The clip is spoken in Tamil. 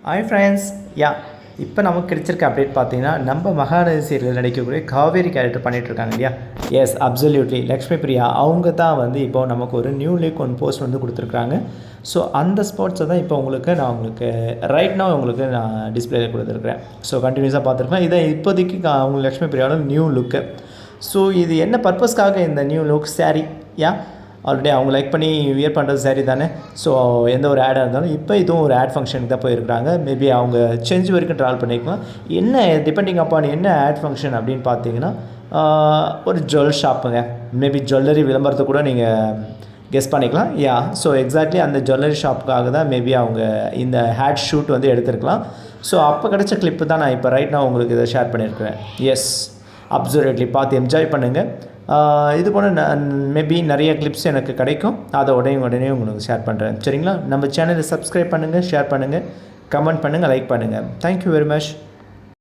Hi friends. இப்போ நமக்கு கிடைச்சிருக்க அப்டேட் பார்த்தீங்கன்னா, நம்ம மகாநதி சீரியல் நடிக்கக்கூடிய காவேரி கேரக்டர் பண்ணிகிட்ருக்காங்க இல்லையா? S, absolutely. லக்ஷ்மி பிரியா அவங்க தான் வந்து இப்போது நமக்கு ஒரு நியூ லுக் ஒன் போஸ்ட் வந்து கொடுத்துருக்குறாங்க. ஸோ அந்த ஸ்பாட்ஸை தான் இப்போ உங்களுக்கு ரைட் நவ் உங்களுக்கு நான் டிஸ்பிளேல கொடுத்துருக்குறேன். ஸோ கண்டினியூஸாக பார்த்துருக்கேன். இதை இப்போதைக்கு அவங்க லக்ஷ்மி பிரியாவோட நியூ லுக்கு. ஸோ இது என்ன பர்பஸ்க்காக இந்த நியூ லுக் சாரீ? ஆல்ரெடி அவங்க லைக் பண்ணி வியர் பண்ணுறது சரி தானே. ஸோ எந்த ஒரு ஆடாக இருந்தாலும் இப்போ இதுவும் ஒரு ஆட் ஃபங்க்ஷனுக்கு தான் போயிருக்கிறாங்க. மேபி அவங்க செஞ்சு வரைக்கும் ட்ராவல் பண்ணிக்கலாம். என்ன டிபெண்டிங் அப்பான் என்ன ஆட் ஃபங்க்ஷன் அப்படின்னு பார்த்தீங்கன்னா, ஒரு ஜுவல் ஷாப்புங்க. மேபி ஜுவல்லரி விளம்பரத்தை கூட நீங்கள் கெஸ் பண்ணிக்கலாம். ஸோ எக்ஸாக்ட்லி அந்த ஜுவல்லரி ஷாப்புக்காக தான் மேபி அவங்க இந்த ஹேட் ஷூட் வந்து எடுத்துருக்கலாம். ஸோ அப்போ கிடைச்ச கிளிப்பு தான் நான் இப்போ ரைட் நான் உங்களுக்கு இதை ஷேர் பண்ணியிருக்கிறேன். எஸ், அப்சல்யூட்லி பார்த்து என்ஜாய் பண்ணுங்கள். இது போல் மேபி நிறைய கிளிப்ஸ் எனக்கு கிடைக்கும். அதை உடனே உங்களுக்கு ஷேர் பண்ணுறேன். சரிங்களா? நம்ம சேனலை சப்ஸ்கிரைப் பண்ணுங்கள், ஷேர் பண்ணுங்கள், கமெண்ட் பண்ணுங்கள், லைக் பண்ணுங்கள். Thank you very much.